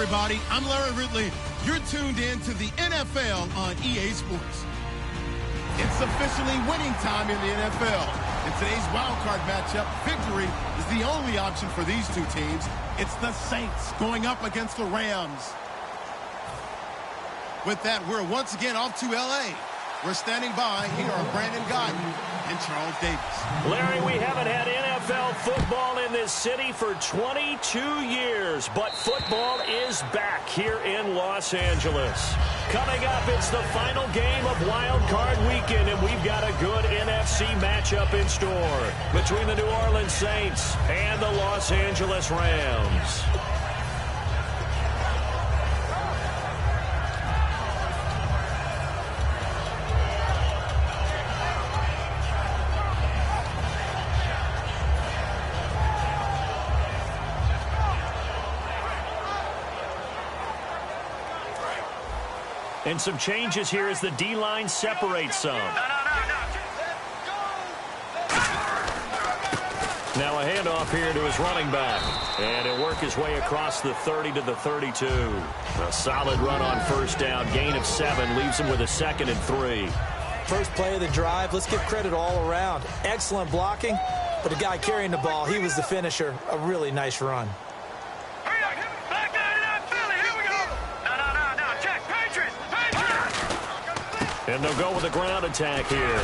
everybody. I'm Larry Ridley. You're tuned in to the NFL on EA Sports. It's officially winning time in the NFL. In today's wildcard matchup, victory is the only option for these two teams. It's the Saints going up against the Rams. With that, we're once again off to L.A. We're standing by. Here are Brandon Guyton and Charles Davis. Larry, we haven't had NFL football in this city for 22 years, but football is back here in Los Angeles. Coming up, it's the final game of Wild Card Weekend, and we've got a good NFC matchup in store between the New Orleans Saints and the Los Angeles Rams. And some changes here as the D-line separates some. Now a handoff here to his running back. And he'll work his way across the 30 to the 32. A solid run on first down. Gain of 7 leaves him with a 2nd and 3. First play of the drive. Let's give credit all around. Excellent blocking. But the guy carrying the ball, he was the finisher. A really nice run. And they'll go with a ground attack here.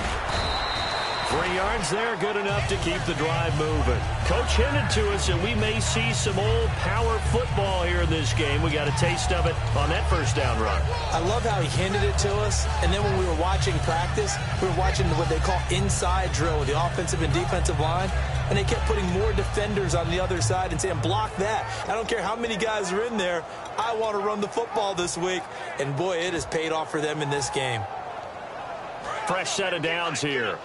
3 yards there, good enough to keep the drive moving. Coach hinted to us that we may see some old power football here in this game. We got a taste of it on that first down run. I love how he hinted it to us. And then when we were watching practice, we were watching what they call inside drill with the offensive and defensive line. And they kept putting more defenders on the other side and saying, block that. I don't care how many guys are in there. I want to run the football this week. And, boy, it has paid off for them in this game. Fresh set of downs here.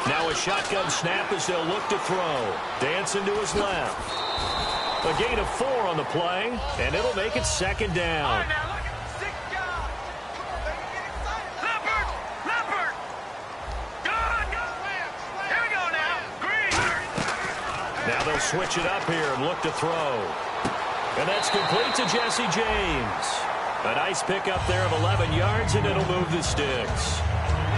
Now a shotgun snap as they'll look to throw. Dancing to his left. A gain of 4 on the play, and it'll make it 2nd down. Now they'll switch it up here and look to throw. And that's complete to Jesse James. A nice pickup there of 11 yards, and it'll move the sticks.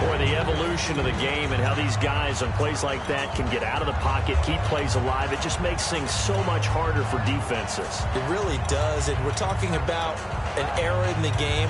Boy, the evolution of the game and how these guys on plays like that can get out of the pocket, keep plays alive, it just makes things so much harder for defenses. It really does, and we're talking about an era in the game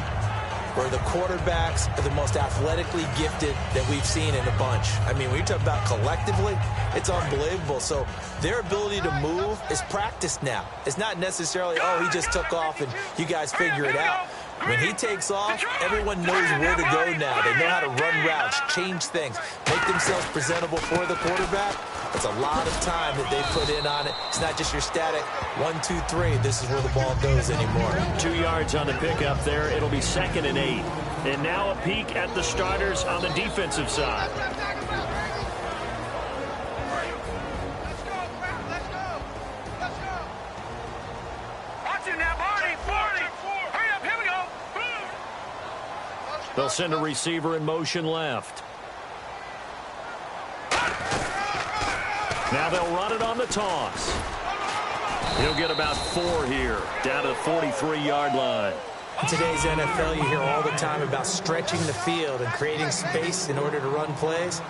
where the quarterbacks are the most athletically gifted that we've seen in a bunch. I mean, when you talk about collectively, it's unbelievable. So their ability to move is practiced now. It's not necessarily, oh, he just took off and you guys figure it out. When he takes off, everyone knows where to go now. They know how to run routes, change things, make themselves presentable for the quarterback. That's a lot of time that they put in on it. It's not just your static 1, 2, 3. This is where the ball goes anymore. 2 yards on the pickup there. It'll be 2nd and 8. And now a peek at the starters on the defensive side. They'll send a receiver in motion left. Now they'll run it on the toss. He'll get about 4 here, down to the 43-yard line. In today's NFL, you hear all the time about stretching the field and creating space in order to run plays.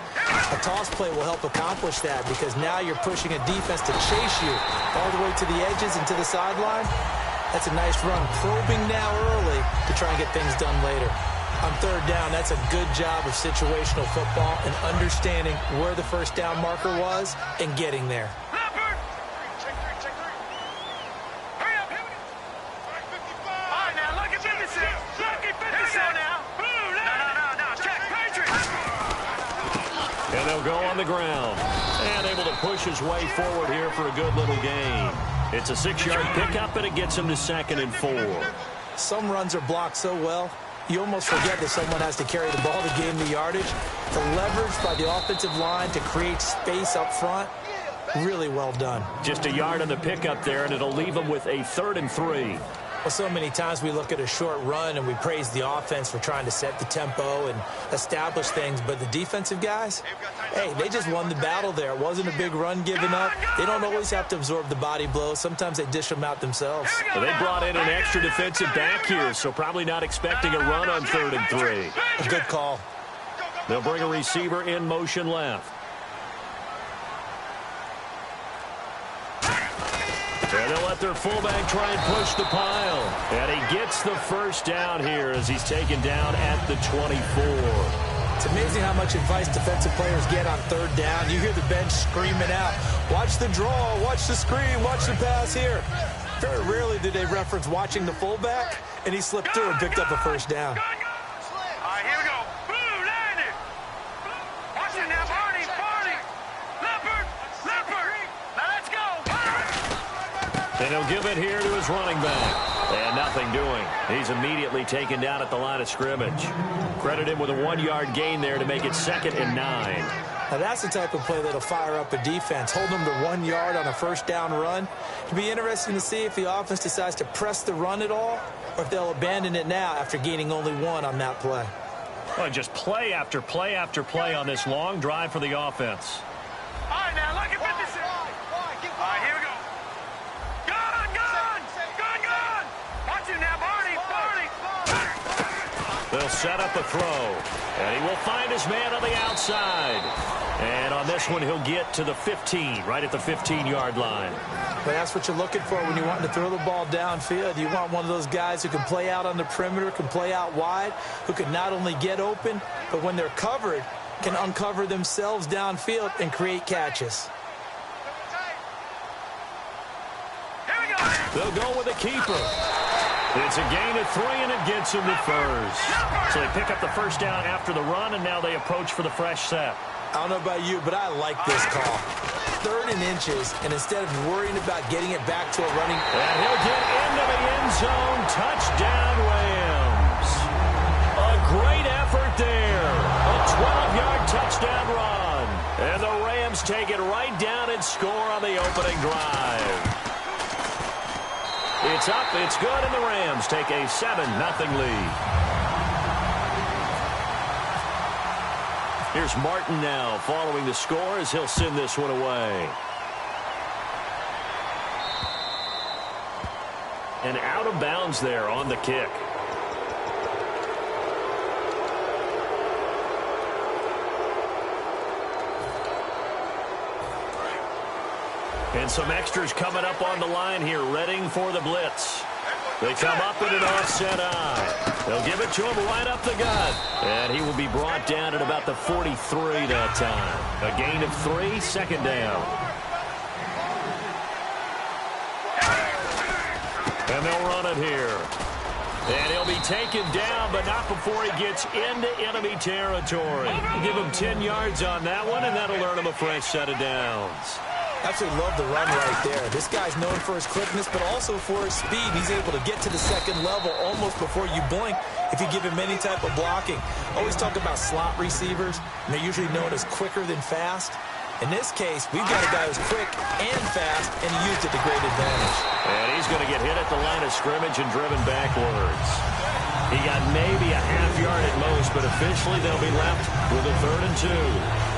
A toss play will help accomplish that because now you're pushing a defense to chase you all the way to the edges and to the sideline. That's a nice run, probing now early to try and get things done later. On 3rd down, that's a good job of situational football and understanding where the first down marker was and getting there. And they'll go on the ground. And able to push his way forward here for a good little gain. It's a 6-yard pickup, and it gets him to 2nd and 4. Some runs are blocked so well, you almost forget that someone has to carry the ball to gain the yardage. The leverage by the offensive line to create space up front, really well done. Just a yard on the pickup there, and it'll leave him with a 3rd and 3. Well, so many times we look at a short run and we praise the offense for trying to set the tempo and establish things, but the defensive guys, hey, they just won the battle there. It wasn't a big run given up. They don't always have to absorb the body blows. Sometimes they dish them out themselves. Well, they brought in an extra defensive back here, so probably not expecting a run on 3rd and 3. A good call. They'll bring a receiver in motion left. And they'll let their fullback try and push the pile. And he gets the first down here as he's taken down at the 24. It's amazing how much advice defensive players get on 3rd down. You hear the bench screaming out, watch the draw, watch the screen, watch the pass here. Very rarely do they reference watching the fullback, and he slipped through and picked up a first down. All right, here we go. Blue, landed. Watch it now, Barney. Leopard. Now let's go. And he'll give it here to his running back. And nothing doing. He's immediately taken down at the line of scrimmage. Credit him with a 1-yard gain there to make it 2nd and 9. Now that's the type of play that'll fire up a defense. Hold them to 1 yard on a first down run. It'll be interesting to see if the offense decides to press the run at all, or if they'll abandon it now after gaining only 1 on that play. Well, just play after play after play on this long drive for the offense. All right, now look at 56. All right, here we go. Gun. Watch it now, Barney. They'll set up a throw, and he will find his man on the outside. And on this one, he'll get to the 15, right at the 15-yard line. But that's what you're looking for when you want to throw the ball downfield. You want one of those guys who can play out on the perimeter, can play out wide, who can not only get open, but when they're covered, can uncover themselves downfield and create catches. Here we go. They'll go with a keeper. It's a gain of 3, and it gets him to first. So they pick up the first down after the run, and now they approach for the fresh set. I don't know about you, but I like this call. 3rd and inches, and instead of worrying about getting it back to a running... And he'll get into the end zone. Touchdown, Rams. A great effort there. A 12-yard touchdown run. And the Rams take it right down and score on the opening drive. It's up, it's good, and the Rams take a 7-0 lead. Here's Martin now following the score as he'll send this one away. And out of bounds there on the kick. And some extras coming up on the line here, readying for the blitz. They come up in an offset eye. They'll give it to him right up the gut. And he will be brought down at about the 43 that time. A gain of 3, 2nd down. And they'll run it here. And he'll be taken down, but not before he gets into enemy territory. Give him 10 yards on that one, and that'll earn him a fresh set of downs. Absolutely love the run right there. This guy's known for his quickness, but also for his speed. He's able to get to the 2nd level almost before you blink if you give him any type of blocking. Always talk about slot receivers, and they're usually known as quicker than fast. In this case, we've got a guy who's quick and fast, and he used it to great advantage. And he's going to get hit at the line of scrimmage and driven backwards. He got maybe a half yard at most, but officially they'll be left with a 3rd and 2.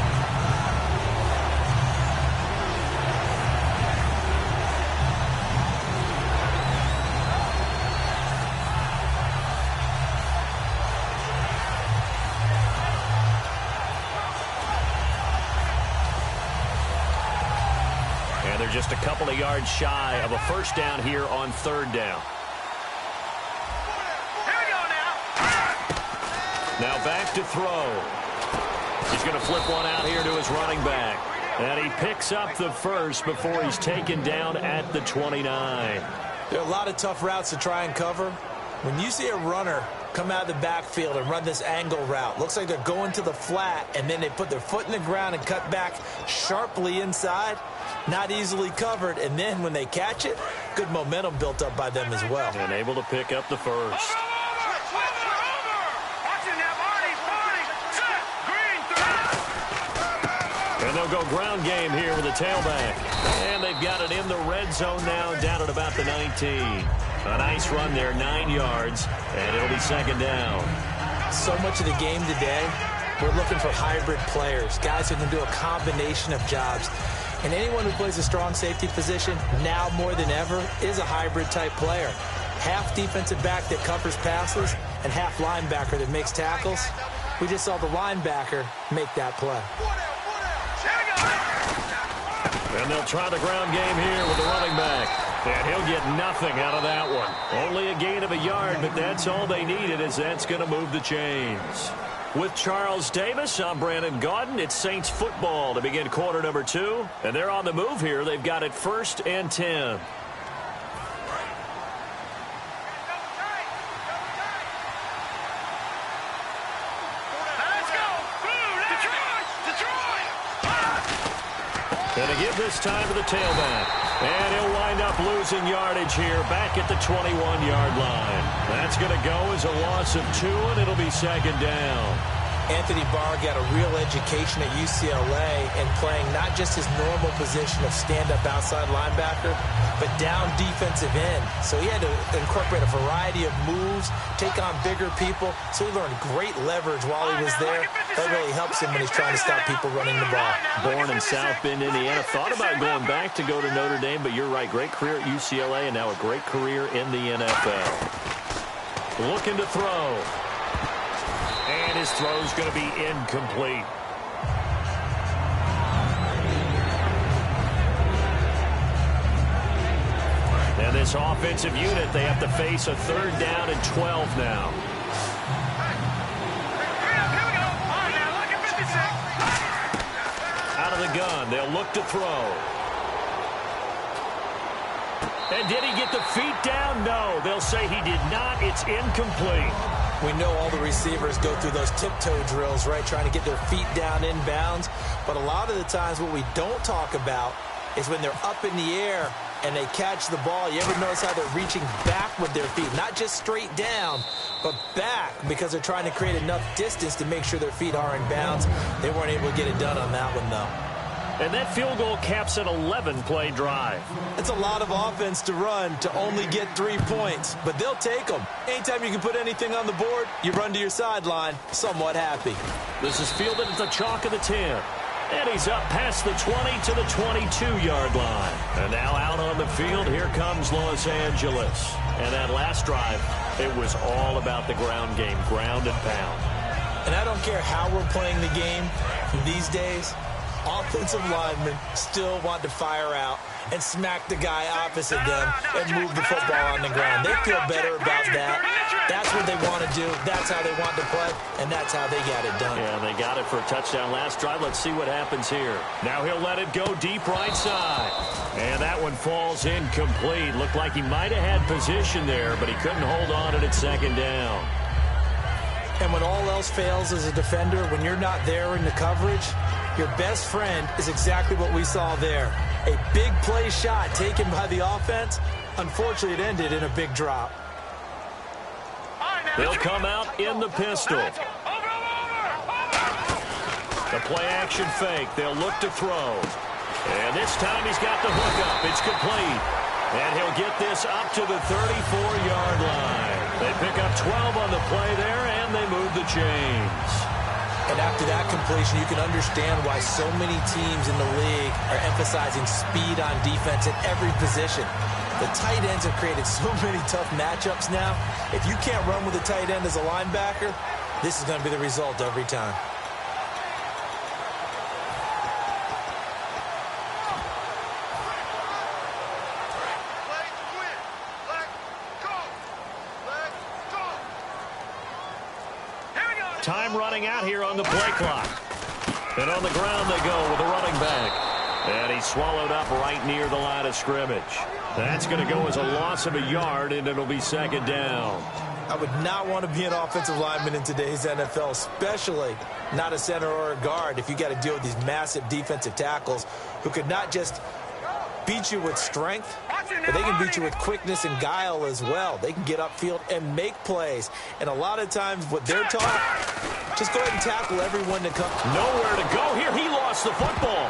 Just a couple of yards shy of a first down here on 3rd down. Here we go now. Now back to throw. He's going to flip one out here to his running back. And he picks up the first before he's taken down at the 29. There are a lot of tough routes to try and cover. When you see a runner come out of the backfield and run this angle route, looks like they're going to the flat, and then they put their foot in the ground and cut back sharply inside. Not easily covered, and then when they catch it, good momentum built up by them as well. And able to pick up the first. And they'll go ground game here with a tailback. And they've got it in the red zone now, down at about the 19. A nice run there, 9 yards, and it'll be second down. So much of the game today, we're looking for hybrid players, guys who can do a combination of jobs. And anyone who plays a strong safety position, now more than ever, is a hybrid-type player. Half defensive back that covers passes and half linebacker that makes tackles. We just saw the linebacker make that play. And they'll try the ground game here with the running back. And he'll get nothing out of that one. Only a gain of a yard, but that's all they needed, as that's going to move the chains. With Charles Davis, I'm Brandon Gaudin. It's Saints football to begin quarter number 2. And they're on the move here. They've got it 1st and 10. And to give this time to the tailback. And he'll wind up losing yardage here back at the 21-yard line. That's going to go as a loss of 2, and it'll be second down. Anthony Barr got a real education at UCLA in playing not just his normal position of stand-up outside linebacker, but down defensive end. So he had to incorporate a variety of moves, take on bigger people. So he learned great leverage while he was there. That really helps him when he's trying to stop people running the ball. Born in South Bend, Indiana. Thought about going back to go to Notre Dame, but you're right. Great career at UCLA and now a great career in the NFL. Looking to throw. And his throw's going to be incomplete. And this offensive unit, they have to face a 3rd down and 12 now. Out of the gun, they'll look to throw. And did he get the feet down? No, they'll say he did not. It's incomplete. We know all the receivers go through those tiptoe drills, right, trying to get their feet down inbounds. But a lot of the times what we don't talk about is when they're up in the air and they catch the ball. You ever notice how they're reaching back with their feet? Not just straight down, but back, because they're trying to create enough distance to make sure their feet are in bounds. They weren't able to get it done on that one, though. And that field goal caps an 11-play drive. It's a lot of offense to run to only get 3 points, but they'll take them. Anytime you can put anything on the board, you run to your sideline somewhat happy. This is fielded at the chalk of the 10. And he's up past the 20 to the 22-yard line. And now out on the field, here comes Los Angeles. And that last drive, it was all about the ground game, ground and pound. And I don't care how we're playing the game these days, offensive linemen still want to fire out and smack the guy opposite them and move the football on the ground. They feel better about that. That's what they want to do. That's how they want to play, and that's how they got it done. Yeah, they got it for a touchdown last drive. Let's see what happens here. Now he'll let it go deep right side. And that one falls incomplete. Looked like he might have had position there, but he couldn't hold on to it at second down. And when all else fails as a defender, when you're not there in the coverage, your best friend is exactly what we saw there. A big play shot taken by the offense. Unfortunately, it ended in a big drop. They'll come out in the pistol. The play action fake. They'll look to throw. And this time he's got the hook up. It's complete. And he'll get this up to the 34-yard line. They pick up 12 on the play there, and they move the chains. And after that completion, you can understand why so many teams in the league are emphasizing speed on defense at every position. The tight ends have created so many tough matchups now. If you can't run with a tight end as a linebacker, this is going to be the result every time. Time running out here on the play clock. And on the ground they go with a running back. And he's swallowed up right near the line of scrimmage. That's going to go as a loss of a yard, and it'll be second down. I would not want to be an offensive lineman in today's NFL, especially not a center or a guard, if you got to deal with these massive defensive tackles who could not just beat you with strength, but they can beat you with quickness and guile as well. They can get upfield and make plays. And a lot of times what they're taught, just go ahead and tackle everyone that comes. Nowhere to go here. He lost lost the football.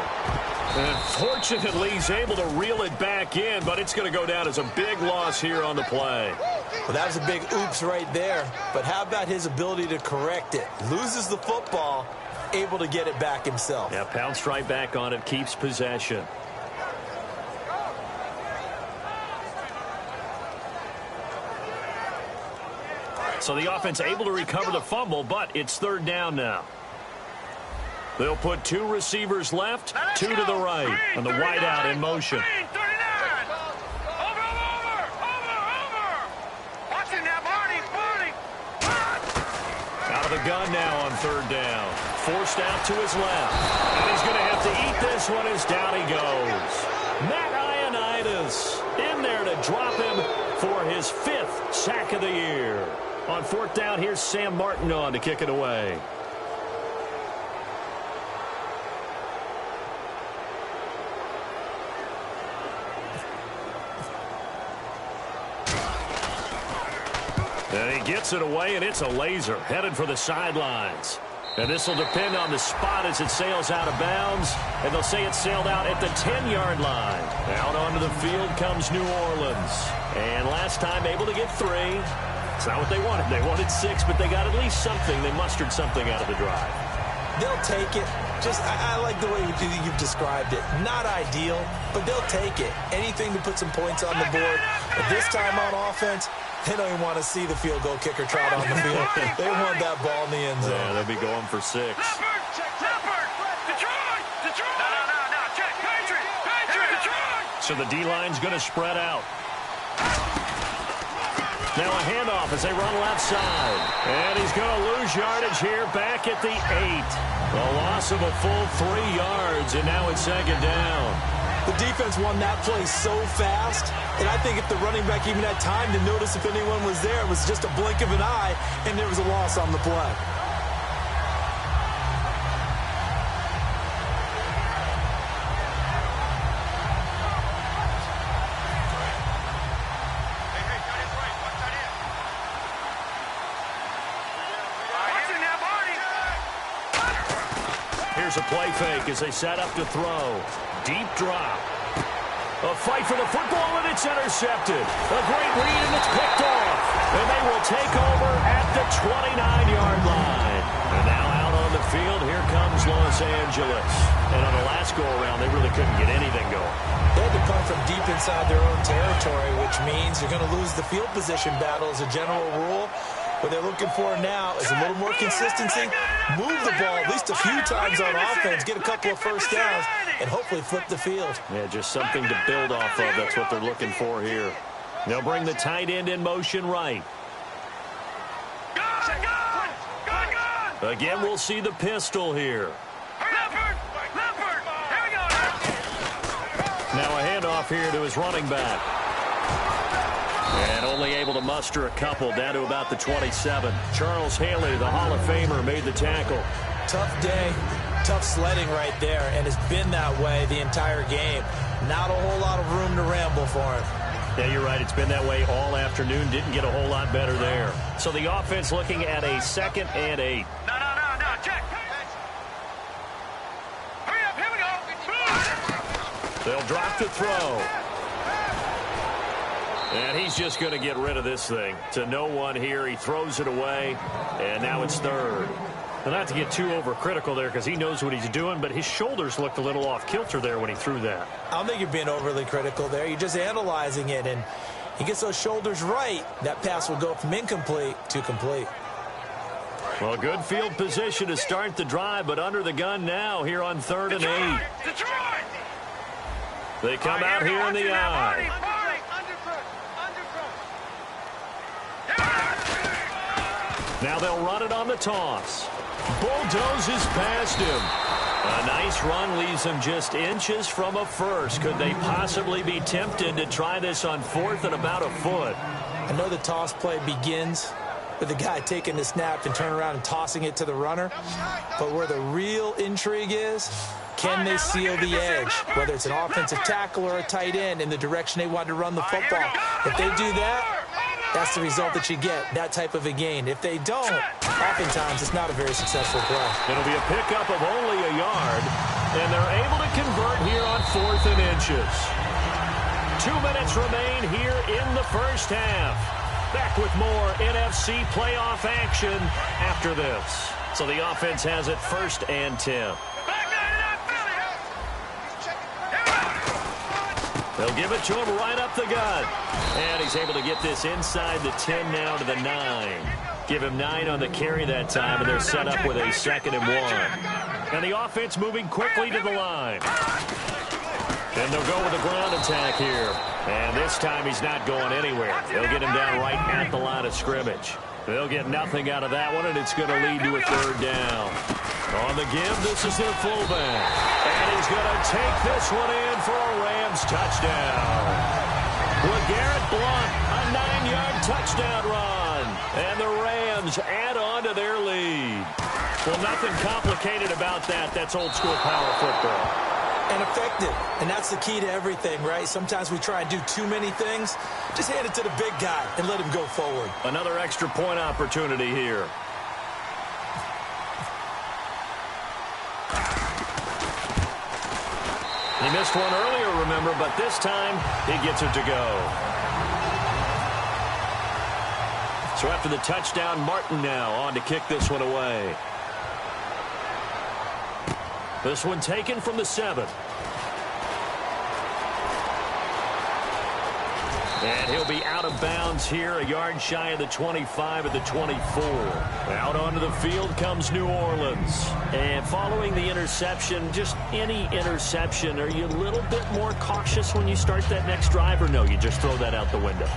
And fortunately, he's able to reel it back in, but it's going to go down as a big loss here on the play. Well, that was a big oops right there. But how about his ability to correct it? Loses the football, able to get it back himself. Yeah, pounced right back on it, keeps possession. So the offense able to recover the fumble, but it's third down now. They'll put two receivers left, two to the right, and the wideout in motion. Out of the gun now on third down. Forced out to his left. And he's going to have to eat this one as down he goes. Matt Ioannidis in there to drop him for his 5th sack of the year. On fourth down, here's Sam Martin on to kick it away. And he gets it away, and it's a laser headed for the sidelines. And this will depend on the spot as it sails out of bounds. And they'll say it sailed out at the 10-yard line. Out onto the field comes New Orleans. And last time able to get 3. It's not what they wanted. They wanted 6, but they got at least something. They mustered something out of the drive. They'll take it. Just, I like the way you've described it. Not ideal, but they'll take it. Anything to put some points on the board. But this time on offense, they don't even want to see the field goal kicker trot on the field. They want that ball in the end zone. Yeah, they'll be going for 6. Detroit! No, check. Patriot! So the D-line's going to spread out. Now a handoff as they run left side. And he's going to lose yardage here back at the 8. A loss of a full 3 yards, and now it's second down. The defense won that play so fast, and I think if the running back even had time to notice if anyone was there, it was just a blink of an eye, and there was a loss on the play. Here's a play fake as they set up to throw. Deep drop. A fight for the football, and it's intercepted. A great read, and it's picked off. And they will take over at the 29-yard line. And now out on the field, here comes Los Angeles. And on the last go-around, they really couldn't get anything going. They had to come from deep inside their own territory, which means you're going to lose the field position battle as a general rule. What they're looking for now is a little more consistency, move the ball at least a few times on offense, get a couple of first downs, and hopefully flip the field. Yeah, just something to build off of. That's what they're looking for here. They'll bring the tight end in motion right. Again, we'll see the pistol here. Now a handoff here to his running back. And only able to muster a couple down to about the 27. Charles Haley, the Hall of Famer, made the tackle. Tough day, tough sledding right there, and it's been that way the entire game. Not a whole lot of room to ramble for him. Yeah, you're right. It's been that way all afternoon. Didn't get a whole lot better there. So the offense looking at a 2nd and 8. No, check. Hurry up, here we go. They'll drop the throw. And he's just going to get rid of this thing. To no one here. He throws it away. And now it's third. Well, not to get too overcritical there because he knows what he's doing, but his shoulders looked a little off kilter there when he threw that. I don't think you're being overly critical there. You're just analyzing it, and he gets those shoulders right. That pass will go from incomplete to complete. Well, good field position to start the drive, but under the gun now here on 3rd and 8. Detroit! They come out here in the eye. Now they'll run it on the toss. Bulldozes past him. A nice run leaves him just inches from a first. Could they possibly be tempted to try this on 4th and about a foot? I know the toss play begins with the guy taking the snap and turning around and tossing it to the runner. But where the real intrigue is, can they seal the edge? Whether it's an offensive tackle or a tight end in the direction they want to run the football. If they do that, that's the result that you get, that type of a gain. If they don't, oftentimes it's not a very successful play. It'll be a pickup of only a yard. And they're able to convert here on 4th and inches. 2 minutes remain here in the first half. Back with more NFC playoff action after this. So the offense has it 1st and 10. They'll give it to him right up the gut. And he's able to get this inside the 10 now to the 9. Give him 9 on the carry that time, and they're set up with a 2nd and 1. And the offense moving quickly to the line. And they'll go with a ground attack here. And this time he's not going anywhere. They'll get him down right at the line of scrimmage. They'll get nothing out of that one, and it's going to lead to a 3rd down. On the give, this is their fullback. And he's going to take this one in for a Rams touchdown. LeGarrette Blount, a 9-yard touchdown run. And the Rams add on to their lead. Well, nothing complicated about that. That's old-school power football. And effective. And that's the key to everything, right? Sometimes we try and do too many things. Just hand it to the big guy and let him go forward. Another extra point opportunity here. He missed one earlier, remember, but this time he gets it to go. So after the touchdown, Martin now on to kick this one away. This one taken from the 7. And he'll be out of bounds here, a yard shy of the 25 at the 24. Out onto the field comes New Orleans. And following the interception, just any interception, are you a little bit more cautious when you start that next drive, or no, you just throw that out the window?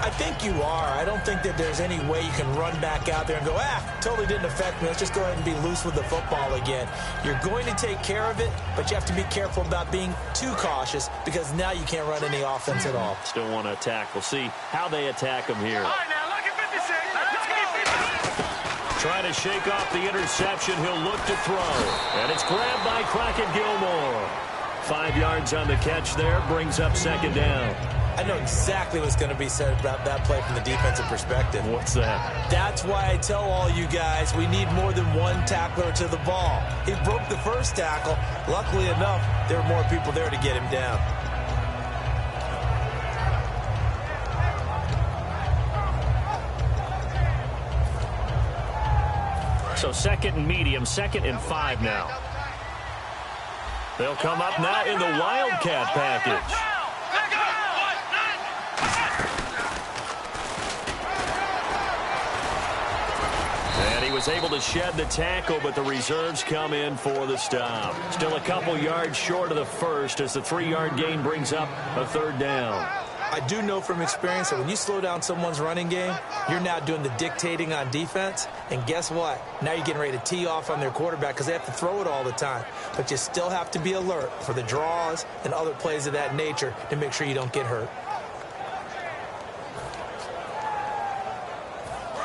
I think you are. I don't think that there's any way you can run back out there and go, totally didn't affect me. Let's just go ahead and be loose with the football again. You're going to take care of it, but you have to be careful about being too cautious because now you can't run any offense at all. Still want to attack. We'll see how they attack him here. All right, now look at 56. Let's go. Trying to shake off the interception. He'll look to throw. And it's grabbed by Crockett Gilmore. 5 yards on the catch there. Brings up 2nd down. I know exactly what's going to be said about that play from the defensive perspective. What's that? That's why I tell all you guys we need more than one tackler to the ball. He broke the first tackle. Luckily enough, there were more people there to get him down. So 2nd and medium, 2nd and 5 now. They'll come up now in the Wildcat package. And he was able to shed the tackle, but the reserves come in for the stop. Still a couple yards short of the first as the 3-yard gain brings up a 3rd down. I do know from experience that when you slow down someone's running game, you're now doing the dictating on defense. And guess what? Now you're getting ready to tee off on their quarterback because they have to throw it all the time. But you still have to be alert for the draws and other plays of that nature to make sure you don't get hurt.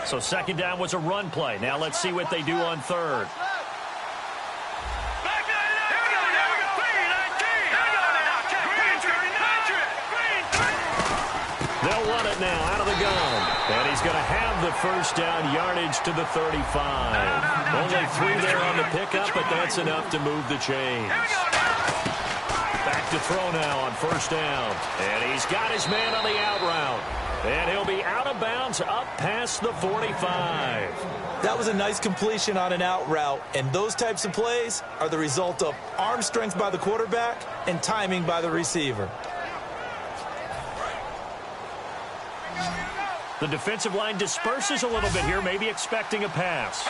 So 2nd down was a run play. Now let's see what they do on 3rd. They'll run it now out of the gun. And he's going to have the 1st down yardage to the 35. Only 3 there on the pickup, but that's enough to move the chains. Back to throw now on 1st down. And he's got his man on the out route. And he'll be out of bounds up past the 45. That was a nice completion on an out route. And those types of plays are the result of arm strength by the quarterback and timing by the receiver. The defensive line disperses a little bit here, maybe expecting a pass.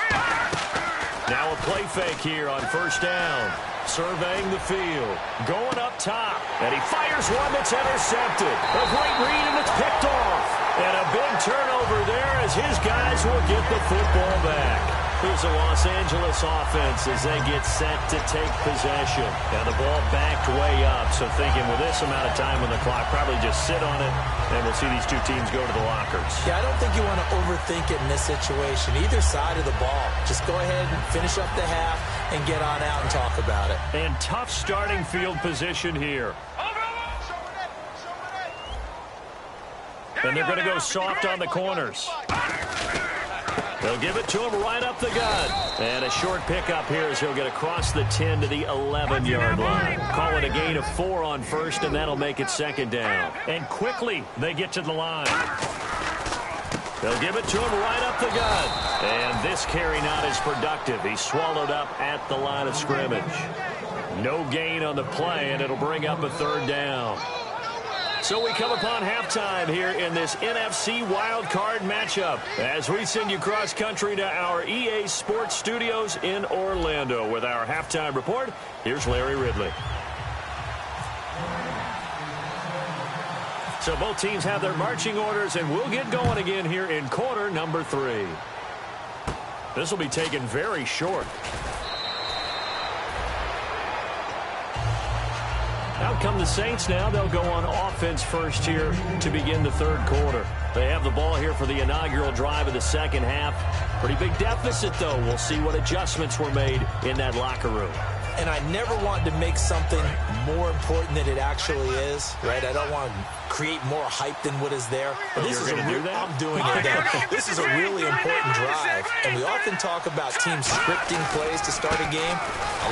Now a play fake here on 1st down. Surveying the field. Going up top. And he fires one that's intercepted. A great read, and it's picked off. And a big turnover there as his guys will get the football back. Here's the Los Angeles offense as they get set to take possession. Now the ball backed way up, so thinking with this amount of time on the clock, probably just sit on it, and we'll see these two teams go to the lockers. Yeah, I don't think you want to overthink it in this situation. Either side of the ball. Just go ahead and finish up the half and get on out and talk about it. And tough starting field position here. And they're going to go soft on the corners. They'll give it to him right up the gut. And a short pickup here as he'll get across the 10 to the 11-yard line. Call it a gain of 4 on first, and that'll make it second down. And quickly they get to the line. They'll give it to him right up the gut. And this carry not as productive. He's swallowed up at the line of scrimmage. No gain on the play, and it'll bring up a third down. So we come upon halftime here in this NFC wildcard matchup as we send you cross-country to our EA Sports Studios in Orlando with our halftime report. Here's Larry Ridley. So both teams have their marching orders, and we'll get going again here in quarter number 3. This will be taken very short. Out come the Saints now. They'll go on offense first here to begin the third quarter. They have the ball here for the inaugural drive of the second half. Pretty big deficit, though. We'll see what adjustments were made in that locker room. And I never want to make something more important than it actually is, right? I don't want to create more hype than what is there. But this is I'm doing it then. This is a really important drive. And we often talk about teams scripting plays to start a game.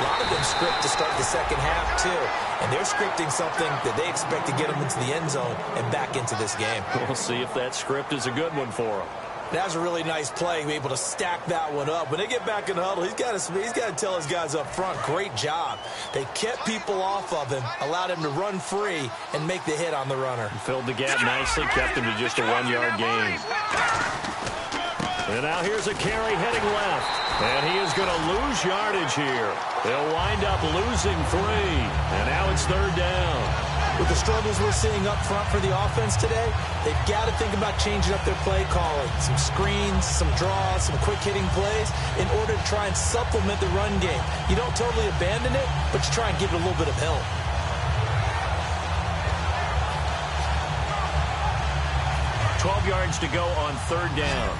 A lot of them script to start the second half, too. And they're scripting something that they expect to get them into the end zone and back into this game. We'll see if that script is a good one for them. That was a really nice play, be able to stack that one up. When they get back in the huddle, he's got to tell his guys up front, great job. They kept people off of him, allowed him to run free and make the hit on the runner. Filled the gap nicely, kept him to just a 1-yard gain. And now here's a carry heading left. And he is going to lose yardage here. They'll wind up losing 3. And now it's third down. With the struggles we're seeing up front for the offense today, they've got to think about changing up their play calling. Some screens, some draws, some quick-hitting plays in order to try and supplement the run game. You don't totally abandon it, but you try and give it a little bit of help. $12 yards to go on third down.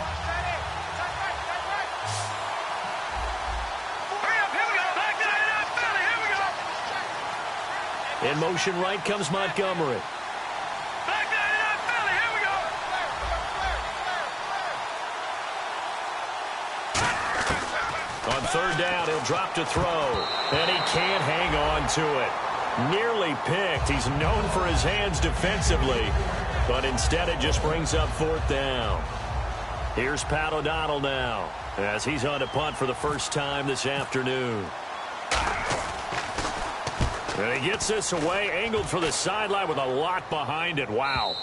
In motion right comes Montgomery. On third down, he'll drop to throw. And he can't hang on to it. Nearly picked. He's known for his hands defensively. But instead it just brings up fourth down. Here's Pat O'Donnell now as he's on to punt for the first time this afternoon. And he gets this away, angled for the sideline with a lot behind it. Wow.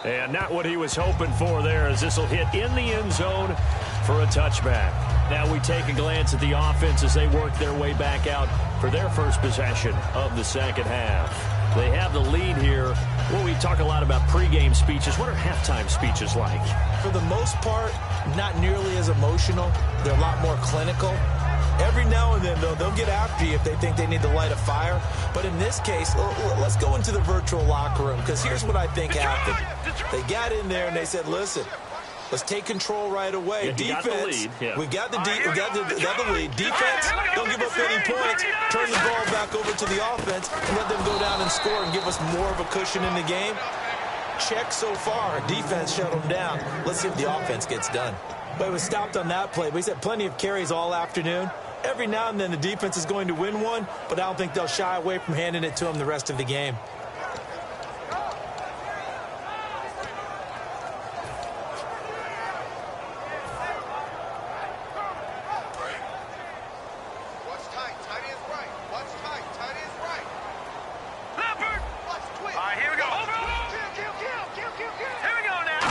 And not what he was hoping for there, as this will hit in the end zone for a touchback. Now we take a glance at the offense as they work their way back out for their first possession of the second half. They have the lead here. Well, we talk a lot about pregame speeches. What are halftime speeches like? For the most part, not nearly as emotional. They're a lot more clinical. Every now and then, though, they'll get after you if they think they need to light a fire. But in this case, let's go into the virtual locker room, because here's what I think happened. They got in there and they said, listen, let's take control right away. Yeah, Defense, we got the lead. Defense, don't give up any points. Turn the ball back over to the offense and let them go down and score and give us more of a cushion in the game. Check so far. Defense shut them down. Let's see if the offense gets done. But it was stopped on that play. But he's had plenty of carries all afternoon. Every now and then the defense is going to win one, but I don't think they'll shy away from handing it to him the rest of the game. What's tight? Tight is right. What's tight? Tight is right. Leopard! What's twist? All right, here we go. Here we go now.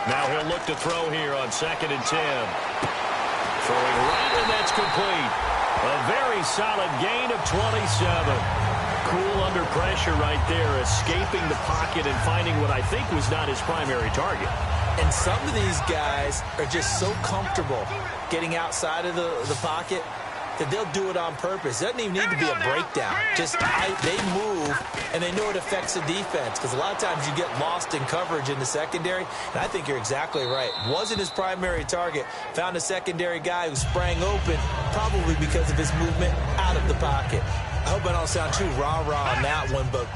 Now he'll look to throw here on 2nd and 10. Throwing right, and that's complete. A very solid gain of 27. Cool under pressure right there, escaping the pocket and finding what I think was not his primary target. And some of these guys are just so comfortable getting outside of the pocket that they'll do it on purpose. It doesn't even need to be a breakdown. Just they move, and they know it affects the defense, because a lot of times you get lost in coverage in the secondary, and I think you're exactly right. Wasn't his primary target. Found a secondary guy who sprang open, probably because of his movement out of the pocket. I hope I don't sound too rah-rah on that one, but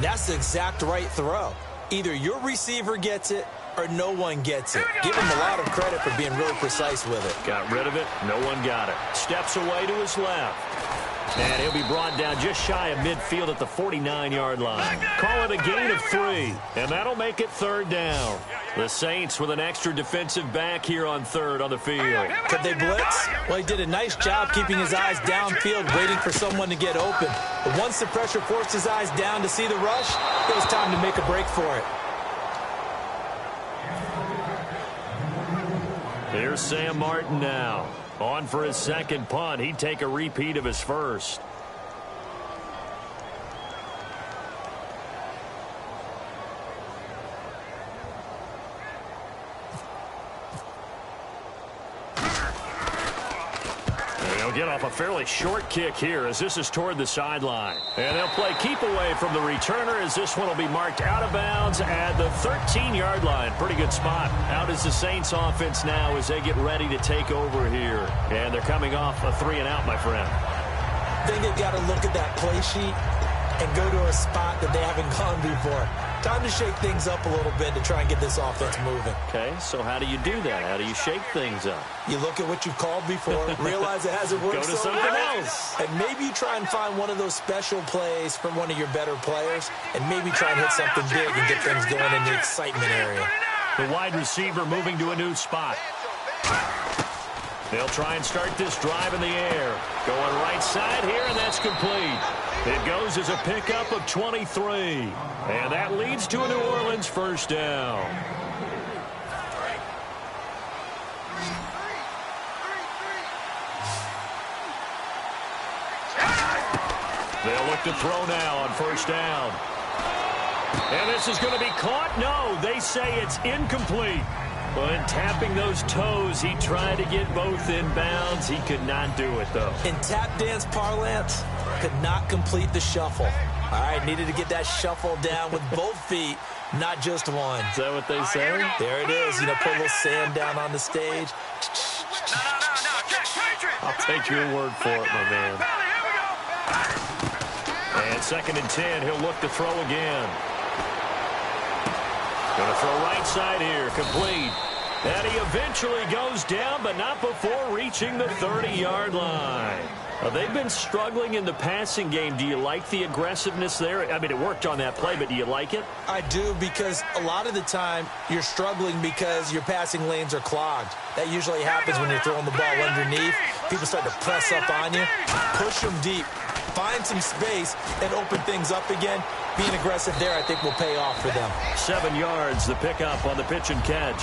that's the exact right throw. Either your receiver gets it or no one gets it. Give him a lot of credit for being really precise with it. Got rid of it. No one got it. Steps away to his left. And he'll be brought down just shy of midfield at the 49-yard line. Call it a gain of 3, and that'll make it 3rd down. The Saints with an extra defensive back here on 3rd on the field. Could they blitz? Well, he did a nice job keeping his eyes downfield, waiting for someone to get open. But once the pressure forced his eyes down to see the rush, it was time to make a break for it. Here's Sam Martin now. On for his 2nd punt. He'd take a repeat of his 1st. They'll get off a fairly short kick here as this is toward the sideline. And they'll play keep away from the returner as this one will be marked out of bounds at the 13-yard line. Pretty good spot. Out is the Saints offense now as they get ready to take over here. And they're coming off a 3-and-out, my friend. I think they've got to look at that play sheet and go to a spot that they haven't gone before. Time to shake things up a little bit to try and get this offense moving. Okay, so how do you do that? How do you shake things up? You look at what you called before, realize it hasn't worked. Go to something else. And maybe you try and find one of those special plays from one of your better players, and maybe try and hit something big and get things going in the excitement area. The wide receiver moving to a new spot. They'll try and start this drive in the air. Going right side here, and that's complete. It goes as a pickup of 23. And that leads to a New Orleans 1st down. They'll look to throw now on 1st down. And this is going to be caught. No, they say it's incomplete. But tapping those toes, he tried to get both in bounds. He could not do it, though. In tap dance parlance, could not complete the shuffle. All right, needed to get that shuffle down with both feet, not just one. Is that what they say? There it is. You know, put a little sand down on the stage. I'll take your word for it, my man. And 2nd and 10, he'll look to throw again. Going to throw right side here, complete. And he eventually goes down, but not before reaching the 30-yard line. They've been struggling in the passing game. Do you like the aggressiveness there? I mean, it worked on that play, but do you like it? I do, because a lot of the time you're struggling because your passing lanes are clogged. That usually happens when you're throwing the ball underneath. People start to press up on you, push them deep, find some space, and open things up again. Being aggressive there, I think, will pay off for them. 7 yards, the pickup on the pitch and catch.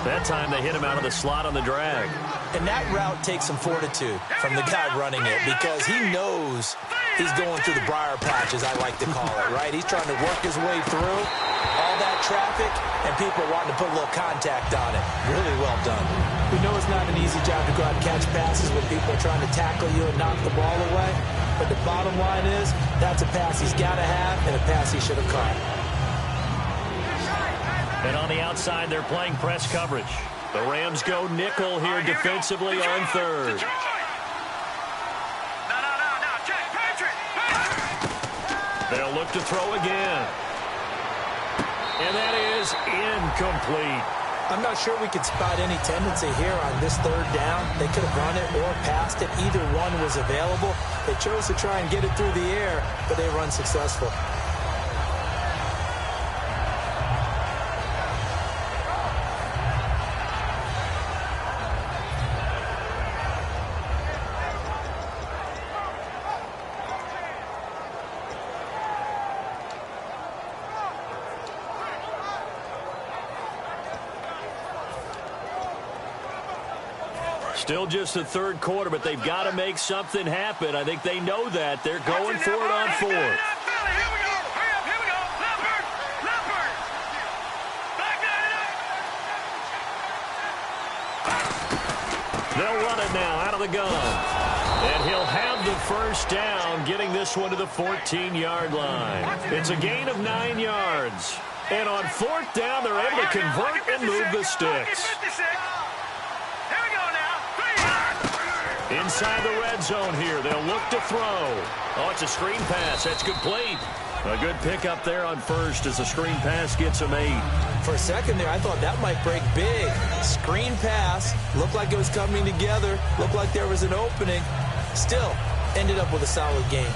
That time they hit him out of the slot on the drag. And that route takes some fortitude from the guy running it, because he knows he's going through the briar patch, as I like to call it, right? He's trying to work his way through all that traffic, and people wanting to put a little contact on it. Really well done. We know it's not an easy job to go out and catch passes when people are trying to tackle you and knock the ball away. But the bottom line is, that's a pass he's got to have and a pass he should have caught. And on the outside, they're playing press coverage. The Rams go nickel here defensively on 3rd. They'll look to throw again. And that is incomplete. I'm not sure we could spot any tendency here on this 3rd down. They could have run it or passed it. Either one was available. They chose to try and get it through the air, but they were unsuccessful. Still just the 3rd quarter, but they've got to make something happen. I think they know that. They're going for it on 4th. They'll run it now out of the gun. And he'll have the 1st down, getting this one to the 14-yard line. It's a gain of 9 yards. And on 4th down, they're able to convert and move the sticks. Inside the red zone here, they'll look to throw. Oh, it's a screen pass. That's complete. A good pickup there on first as the screen pass gets him 8. For a second there, I thought that might break big. Screen pass, looked like it was coming together, looked like there was an opening. Still, ended up with a solid game.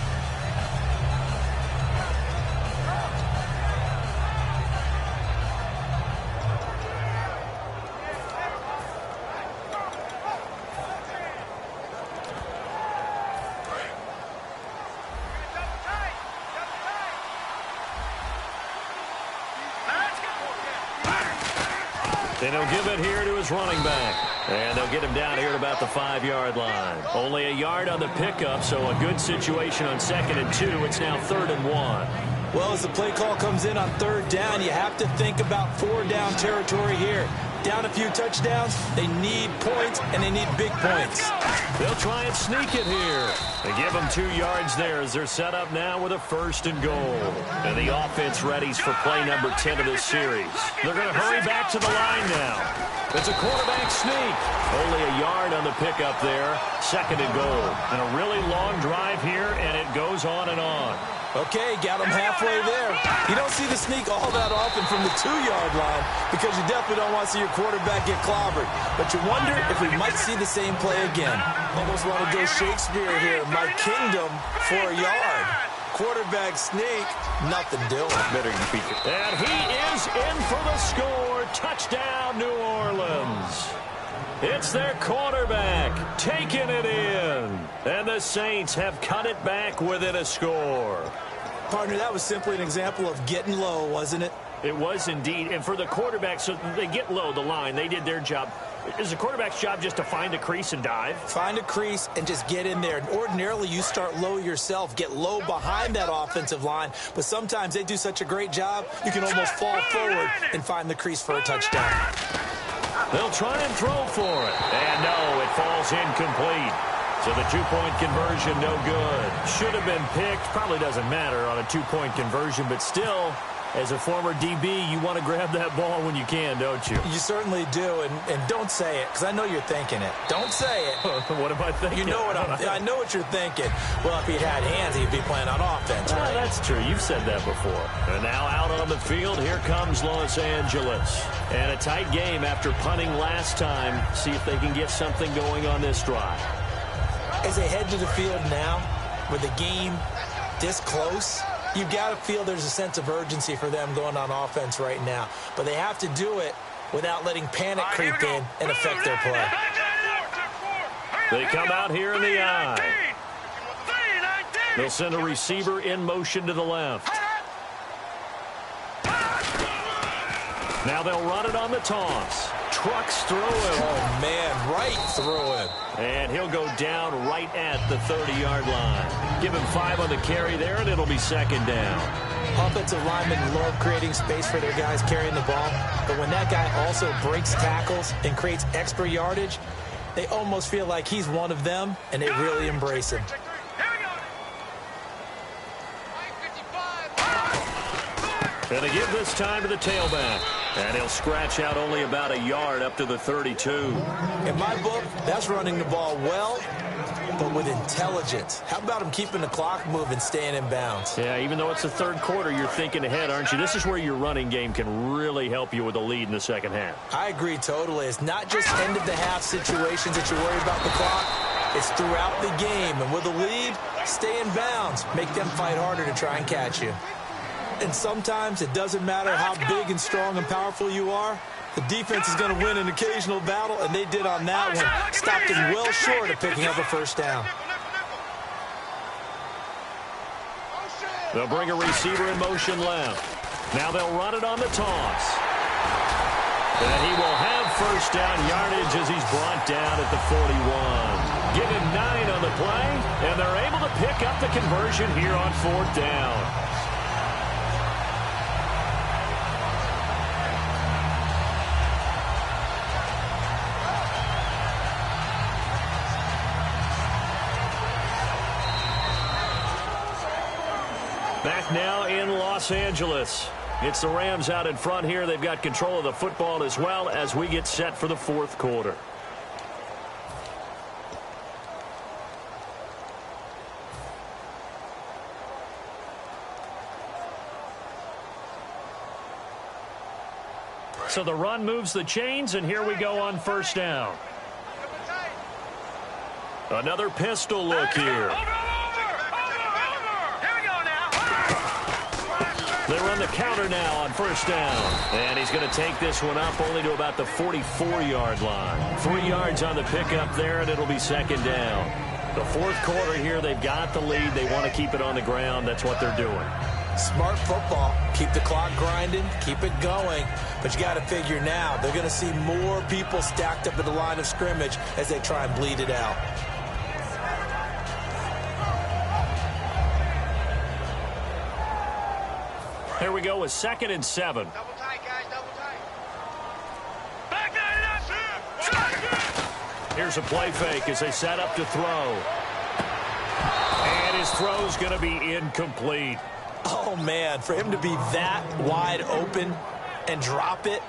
And he'll give it here to his running back. And they'll get him down here at about the 5-yard line. Only a yard on the pickup, so a good situation on 2nd and 2. It's now 3rd and 1. Well, as the play call comes in on 3rd down, you have to think about 4-down territory here. Down a few touchdowns, they need points, and they need big points. They'll try and sneak it here. They give them 2 yards there as they're set up now with a 1st and goal. And the offense readies for play number 10 of this series. They're going to hurry back to the line now. It's a quarterback sneak. Only a yard on the pickup there. 2nd and goal. And a really long drive here, and it goes on and on. Okay, got him halfway there. You don't see the sneak all that often from the 2-yard line because you definitely don't want to see your quarterback get clobbered. But you wonder if we might see the same play again. Almost want to go Shakespeare here. My kingdom for a yard. Quarterback sneak, nothing doing. Better beat it. And he is in for the score. Touchdown, New Orleans. It's their quarterback taking it in. And the Saints have cut it back within a score. Partner, that was simply an example of getting low, wasn't it? It was indeed. And for the quarterback, so they get low the line. They did their job. Is the quarterback's job just to find a crease and dive? Find a crease and just get in there. And ordinarily, you start low yourself, get low behind that offensive line. But sometimes they do such a great job, you can almost fall forward and find the crease for a touchdown. They'll try and throw for it. And no, it falls incomplete. So the 2-point conversion, no good. Should have been picked. Probably doesn't matter on a 2-point conversion, but still, as a former DB, you want to grab that ball when you can, don't you? You certainly do, and don't say it, because I know you're thinking it. Don't say it. What am I thinking? You know what I know what you're thinking. Well, if he had hands, he'd be playing on offense, right? That's true. You've said that before. And now out on the field, here comes Los Angeles. And a tight game after punting last time. See if they can get something going on this drive. As they head to the field now, with the game this close, you've got to feel there's a sense of urgency for them going on offense right now. But they have to do it without letting panic creep in and affect their play. They come out here in the eye. They'll send a receiver in motion to the left. Now they'll run it on the toss. Trucks through him. Oh, man, right through him. And he'll go down right at the 30-yard line. Give him 5 on the carry there, and it'll be 2nd down. Offensive linemen love creating space for their guys carrying the ball. But when that guy also breaks tackles and creates extra yardage, they almost feel like he's one of them, and they really embrace him. And they give this time to the tailback. And he'll scratch out only about a yard up to the 32. In my book, that's running the ball well, but with intelligence. How about him keeping the clock moving, staying in bounds? Yeah, even though it's the 3rd quarter, you're thinking ahead, aren't you? This is where your running game can really help you with a lead in the 2nd half. I agree totally. It's not just end-of-the-half situations that you worry about the clock. It's throughout the game. And with a lead, stay in bounds. Make them fight harder to try and catch you. And sometimes it doesn't matter how big and strong and powerful you are. The defense is going to win an occasional battle, and they did on that one. Stopped him well short of picking up a 1st down. They'll bring a receiver in motion left. Now they'll run it on the toss. And he will have 1st down yardage as he's brought down at the 41. Give him 9 on the play, and they're able to pick up the conversion here on 4th down. Back now in Los Angeles. It's the Rams out in front here. They've got control of the football as well as we get set for the 4th quarter. So the run moves the chains, and here we go on first down. Another pistol look here. They run the counter now on first down. And he's going to take this one up only to about the 44-yard line. 3 yards on the pickup there, and it'll be second down. The fourth quarter here, they've got the lead. They want to keep it on the ground. That's what they're doing. Smart football. Keep the clock grinding. Keep it going. But you got to figure now, they're going to see more people stacked up at the line of scrimmage as they try and bleed it out. Here we go with 2nd and 7. Double tight, guys, double tight. Back that up. Here's a play fake as they set up to throw. And his throw's going to be incomplete. Oh, man, for him to be that wide open and drop it,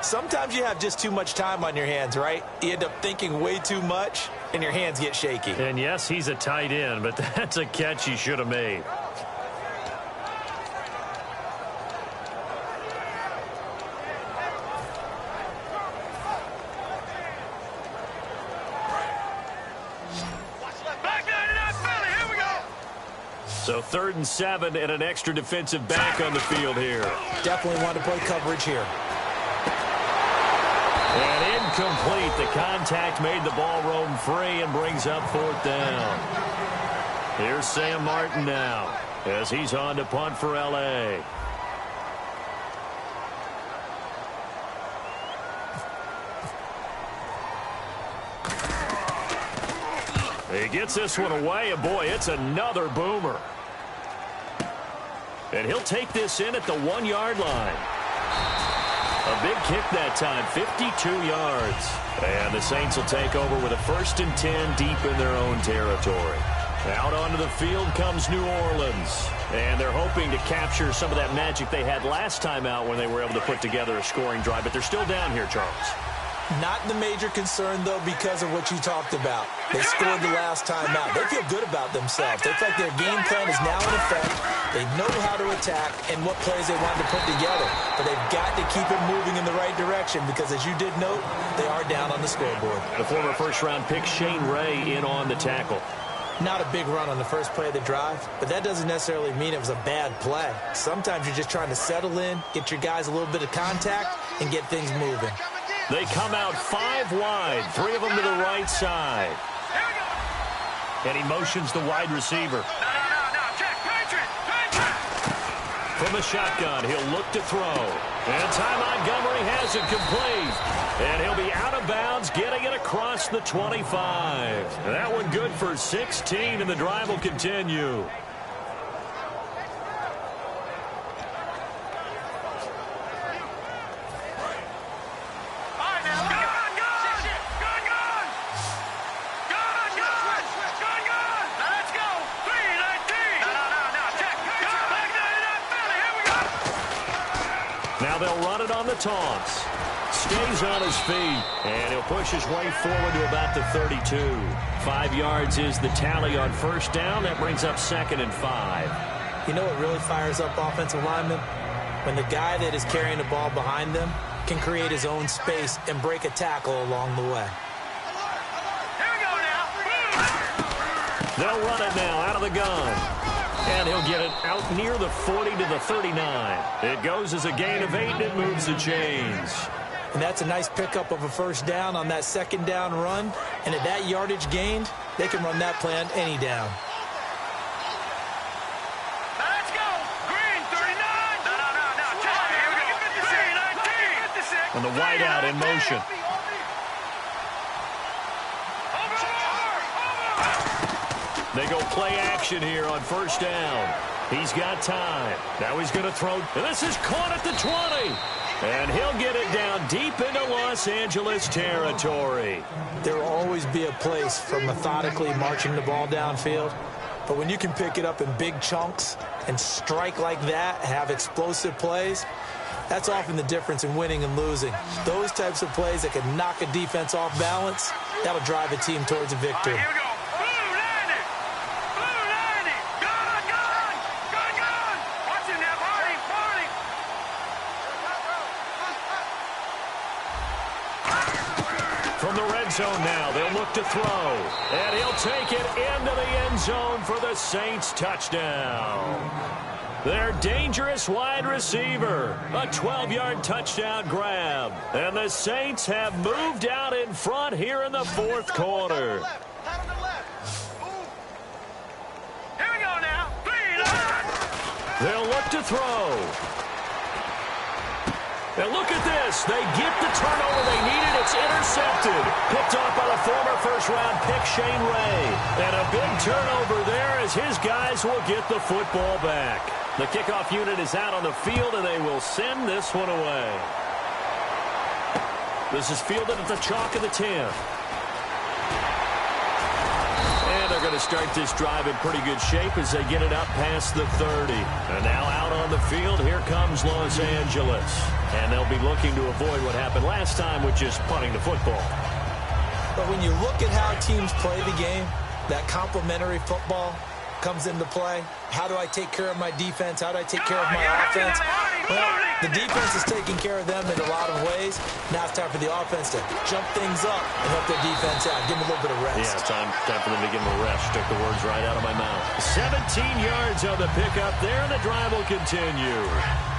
sometimes you have just too much time on your hands, right? You end up thinking way too much, and your hands get shaky. And, yes, he's a tight end, but that's a catch he should have made. So 3rd and 7 and an extra defensive back on the field here. Definitely want to play coverage here. And incomplete. The contact made the ball roam free and brings up 4th down. Here's Sam Martin now as he's on to punt for L.A. He gets this one away, and boy, it's another boomer. And he'll take this in at the 1-yard line. A big kick that time, 52 yards. And the Saints will take over with a 1st and 10 deep in their own territory. Out onto the field comes New Orleans. And they're hoping to capture some of that magic they had last time out when they were able to put together a scoring drive. But they're still down here, Charles. Not the major concern, though, because of what you talked about. They scored the last time out. They feel good about themselves. They feel like their game plan is now in effect. They know how to attack and what plays they want to put together. But they've got to keep it moving in the right direction because, as you did note, they are down on the scoreboard. The former first-round pick Shane Ray in on the tackle. Not a big run on the first play of the drive, but that doesn't necessarily mean it was a bad play. Sometimes you're just trying to settle in, get your guys a little bit of contact, and get things moving. They come out 5 wide, 3 of them to the right side. And he motions the wide receiver. From the shotgun, he'll look to throw. And Ty Montgomery has it complete. And he'll be out of bounds, getting it across the 25. That one good for 16, and the drive will continue. Now they'll run it on the taunts. Stays on his feet, and he'll push his way forward to about the 32. 5 yards is the tally on first down. That brings up 2nd and 5. You know what really fires up offensive linemen? When the guy that is carrying the ball behind them can create his own space and break a tackle along the way. They'll run it now out of the gun. And he'll get it out near the 40 to the 39. It goes as a gain of 8, and it moves the chains. And that's a nice pickup of a first down on that 2nd down run. And at that yardage gained, they can run that play on any down. Let's go. Green, 39. No. Here we go. 56. And the wideout in motion. They go play action here on first down. He's got time. Now he's going to throw. And this is caught at the 20. And he'll get it down deep into Los Angeles territory. There will always be a place for methodically marching the ball downfield. But when you can pick it up in big chunks and strike like that, have explosive plays, that's often the difference in winning and losing. Those types of plays that can knock a defense off balance, that'll drive a team towards a victory. Here we go. in the red zone now. They'll look to throw. And he'll take it into the end zone for the Saints touchdown. Their dangerous wide receiver. A 12-yard touchdown grab. And the Saints have moved out in front here in the fourth quarter. Here we go now. They'll look to throw. And look at this. They get the turnover they needed. It's intercepted. Picked off by the former first-round pick, Shane Ray. And a big turnover there as his guys will get the football back. The kickoff unit is out on the field, and they will send this one away. This is fielded at the chalk of the 10. And they're going to start this drive in pretty good shape as they get it up past the 30. And now out on the field, here comes Los Angeles. And they'll be looking to avoid what happened last time, which is punting the football. But when you look at how teams play the game, that complementary football comes into play. How do I take care of my defense? How do I take care of my offense? Well, the defense is taking care of them in a lot of ways. Now it's time for the offense to jump things up and help their defense out. Give them a little bit of rest. Yeah, time for them to give them a rest. Took the words right out of my mouth. 17 yards on the pickup there, and the drive will continue.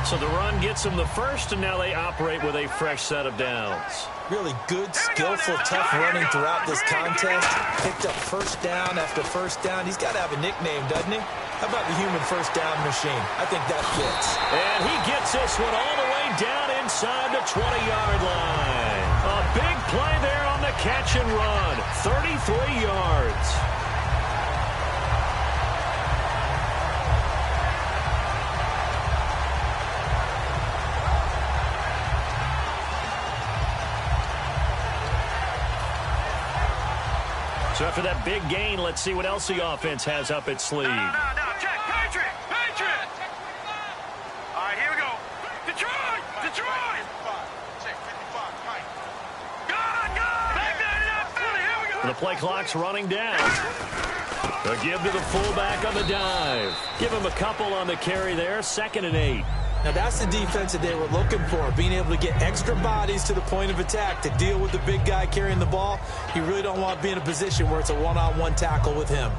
So the run gets them the first, and now they operate with a fresh set of downs. Really good, skillful, tough running throughout this contest. Picked up first down after first down. He's got to have a nickname, doesn't he? How about the human first down machine? I think that fits. And he gets this one all the way down inside the 20-yard line. A big play there on the catch and run. 33 yards. So after that big gain, let's see what else the offense has up its sleeve. No, check. Patriot. All right, here we go. Detroit. Check 55, Mike. Back that up, Philly. Here we go. The play clock's running down. A give to the fullback on the dive. Give him a couple on the carry there. 2nd and 8. Now, that's the defense that they were looking for, being able to get extra bodies to the point of attack to deal with the big guy carrying the ball. You really don't want to be in a position where it's a one-on-one tackle with him.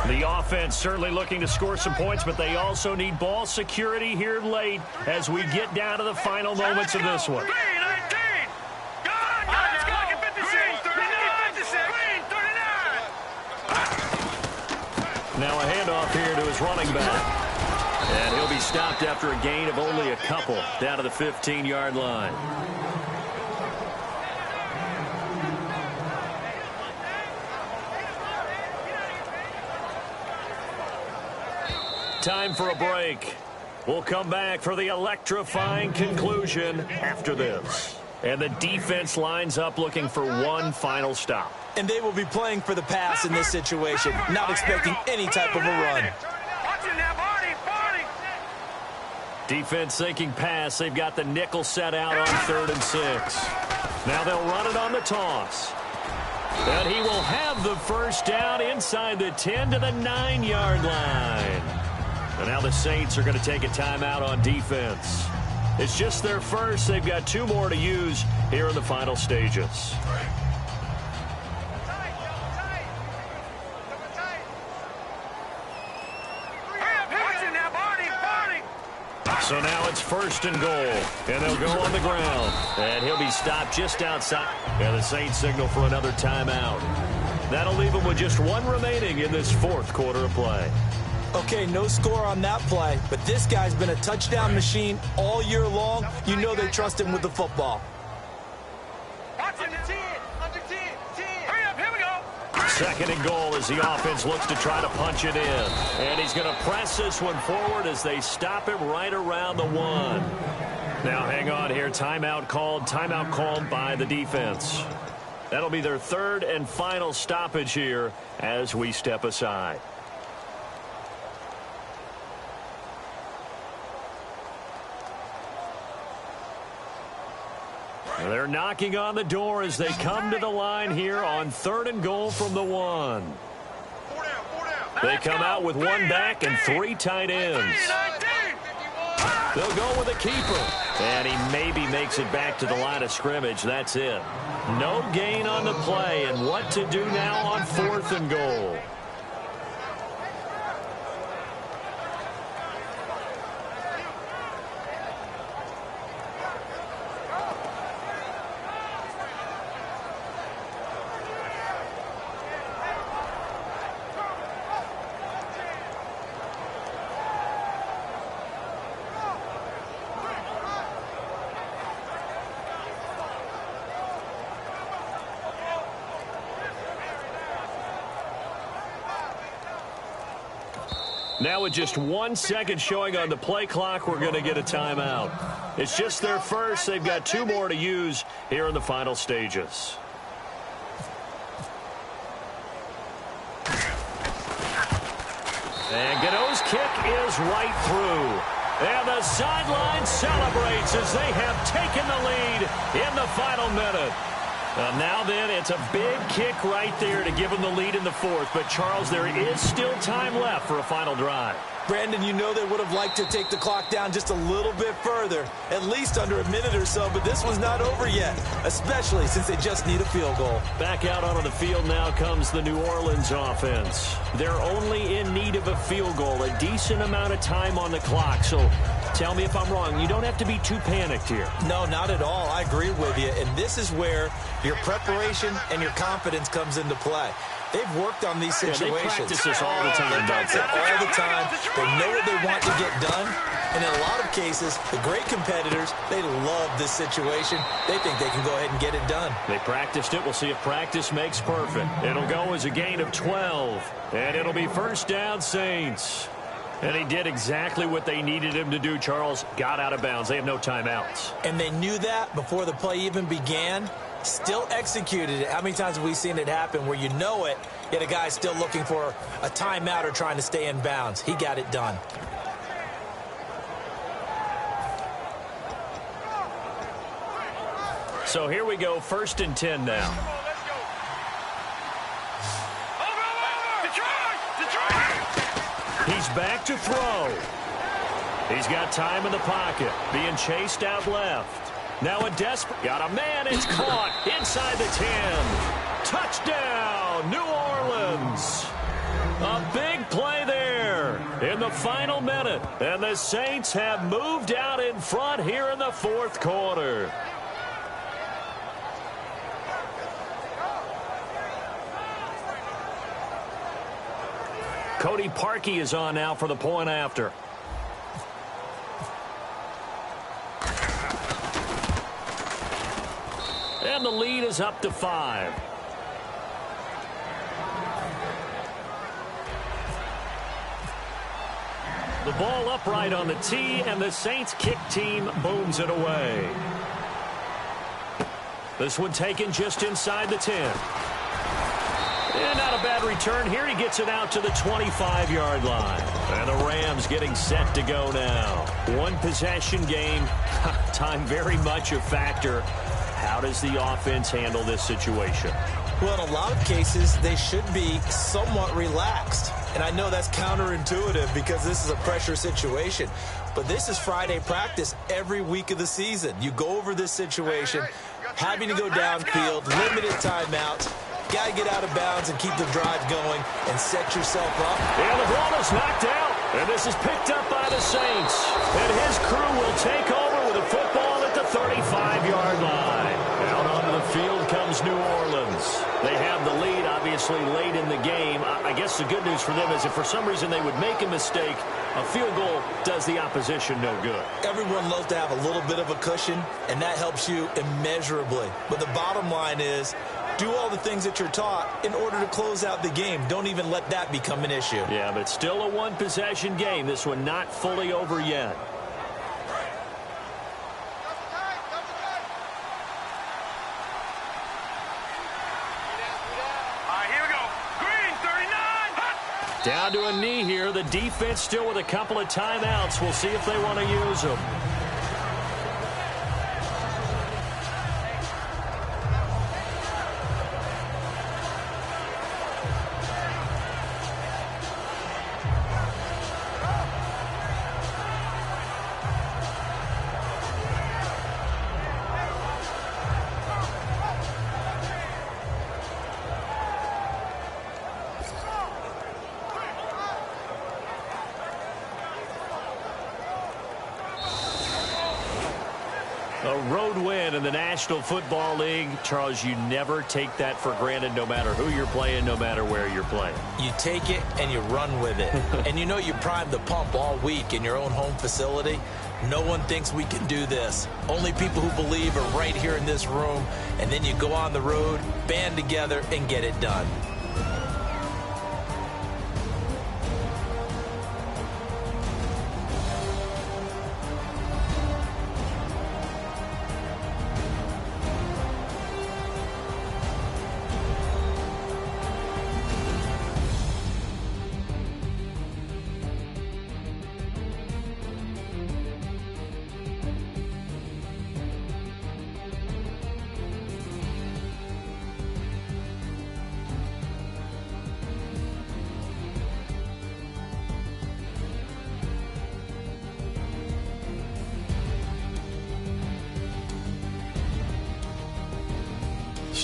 The offense certainly looking to score some points, but they also need ball security here late as we get down to the final moments of this one. Now a handoff here to his running back. And he'll be stopped after a gain of only a couple down to the 15-yard line. Time for a break. We'll come back for the electrifying conclusion after this. And the defense lines up looking for one final stop. And they will be playing for the pass in this situation, not expecting any type of a run. Defense thinking pass. They've got the nickel set out on 3rd and 6. Now they'll run it on the toss. And he will have the first down inside the 10 to the 9-yard line. And now the Saints are going to take a timeout on defense. It's just their first. They've got 2 more to use here in the final stages. So now it's 1st and goal, and they'll go on the ground. And he'll be stopped just outside. And the Saints signal for another timeout. That'll leave them with just 1 remaining in this 4th quarter of play. Okay, no score on that play, but this guy's been a touchdown machine all year long. You know they trust him with the football. Under 10. Hurry up, here we go. 2nd and goal as the offense looks to try to punch it in. And he's going to press this one forward as they stop him right around the 1. Now hang on here. Timeout called by the defense. That'll be their 3rd and final stoppage here as we step aside. They're knocking on the door as they come to the line here on 3rd and goal from the 1. 4 down. They come out with one back and 3 tight ends. They'll go with a keeper. And he maybe makes it back to the line of scrimmage. That's it. No gain on the play. And what to do now on 4th and goal? Now with just 1 second showing on the play clock, we're going to get a timeout. It's just their first. They've got 2 more to use here in the final stages. And Godot's kick is right through. And the sideline celebrates as they have taken the lead in the final minute. Now then, it's a big kick right there to give them the lead in the 4th. But, Charles, there is still time left for a final drive. Brandon, you know they would have liked to take the clock down just a little bit further, at least under a minute or so, but this was not over yet, especially since they just need a field goal. Back out onto the field now comes the New Orleans offense. They're only in need of a field goal, a decent amount of time on the clock. So tell me if I'm wrong. You don't have to be too panicked here. No, not at all. I agree with you, and this is where your preparation and your confidence comes into play. They've worked on these situations. They practice this all the time. They practice it all the time. They know what they want to get done. And in a lot of cases, the great competitors, they love this situation. They think they can go ahead and get it done. They practiced it. We'll see if practice makes perfect. It'll go as a gain of 12. And it'll be first down, Saints. And he did exactly what they needed him to do, Charles. Got out of bounds. They have no timeouts. And they knew that before the play even began. Still executed it. How many times have we seen it happen where you know it, yet a guy's still looking for a timeout or trying to stay in bounds? He got it done. So here we go, 1st and 10 now. He's back to throw. He's got time in the pocket, being chased out left. Now a desperate, got a man, it's caught inside the 10. Touchdown, New Orleans. A big play there in the final minute. And the Saints have moved out in front here in the 4th quarter. Cody Parkey is on now for the point after. And the lead is up to 5. The ball upright on the tee, and the Saints kick team booms it away. This one taken just inside the 10. And not a bad return here. He gets it out to the 25-yard line. And the Rams getting set to go now. One possession game. Time very much a factor. How does the offense handle this situation? Well, in a lot of cases, they should be somewhat relaxed. And I know that's counterintuitive because this is a pressure situation. But this is Friday practice every week of the season. You go over this situation, having to go downfield, limited timeouts. Got to get out of bounds and keep the drive going and set yourself up. And the ball is knocked out. And this is picked up by the Saints. And his crew will take over with a football at the 35-yard line. Out onto the field comes New Orleans. They have the lead, obviously, late in the game. I guess the good news for them is if for some reason they would make a mistake, a field goal does the opposition no good. Everyone loves to have a little bit of a cushion, and that helps you immeasurably. But the bottom line is, do all the things that you're taught in order to close out the game. Don't even let that become an issue. Yeah, but still a one-possession game. This one not fully over yet. Here we go. Green, 39. Hot. Down to a knee here. The defense still with a couple of timeouts. We'll see if they want to use them. A road win in the National Football League. Charles, you never take that for granted no matter who you're playing, no matter where you're playing. You take it and you run with it. And you know you primed the pump all week in your own home facility. No one thinks we can do this. Only people who believe are right here in this room. And then you go on the road, band together, and get it done.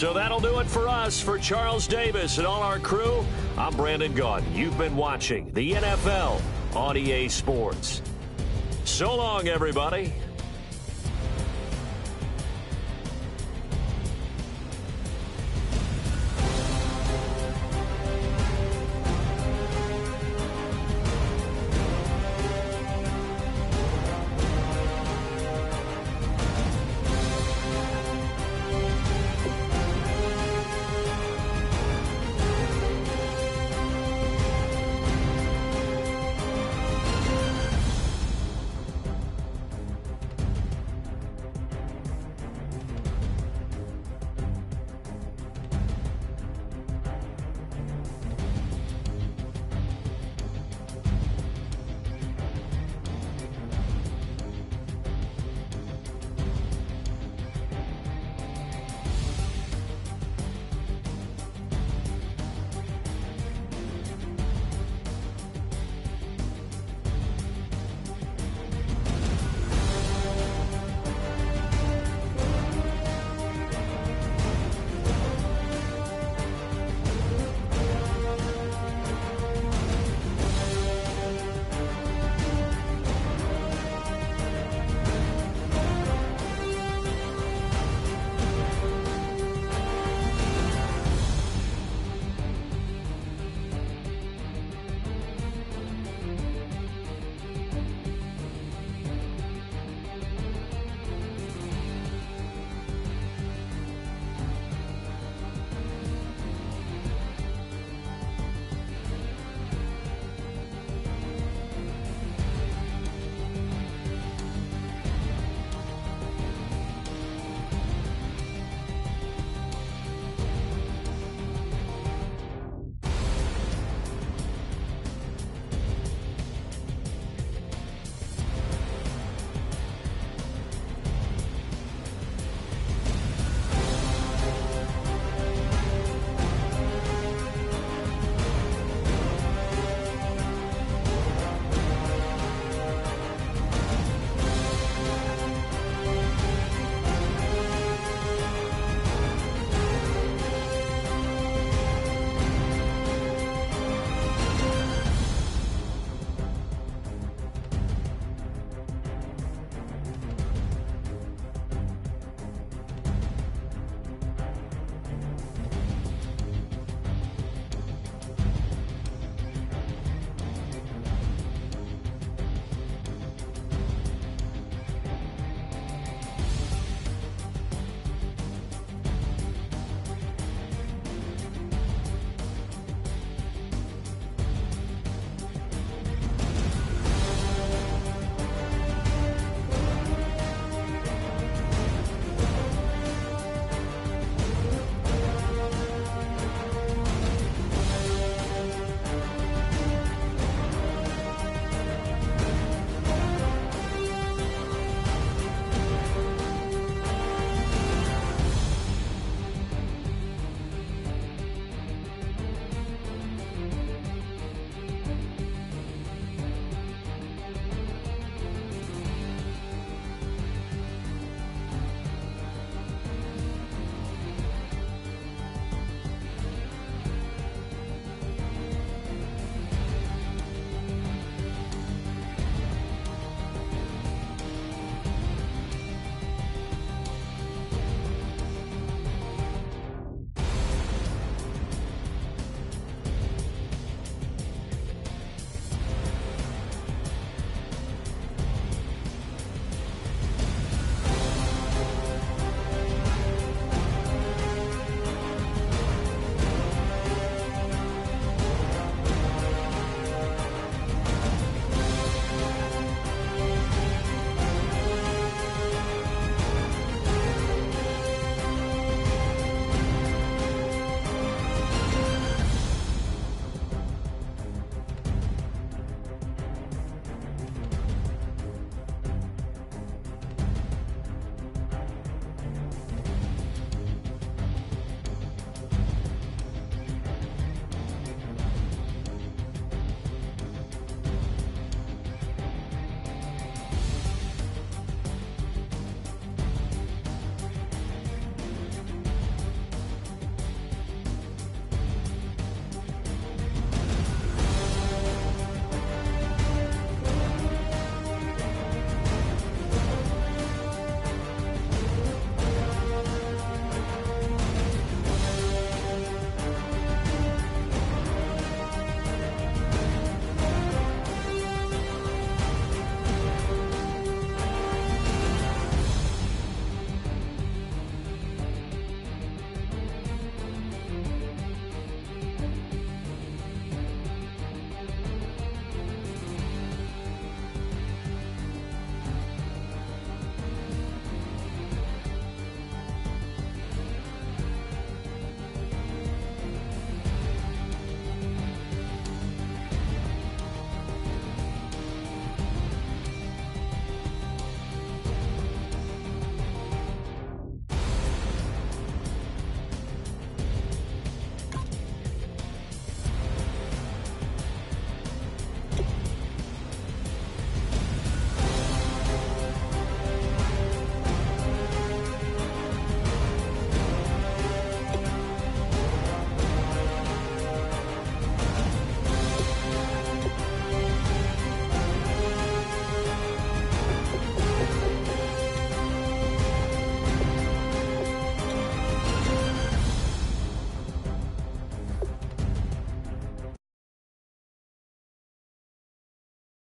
So that'll do it for us. For Charles Davis and all our crew, I'm Brandon Gaudin. You've been watching the NFL on EA Sports. So long, everybody.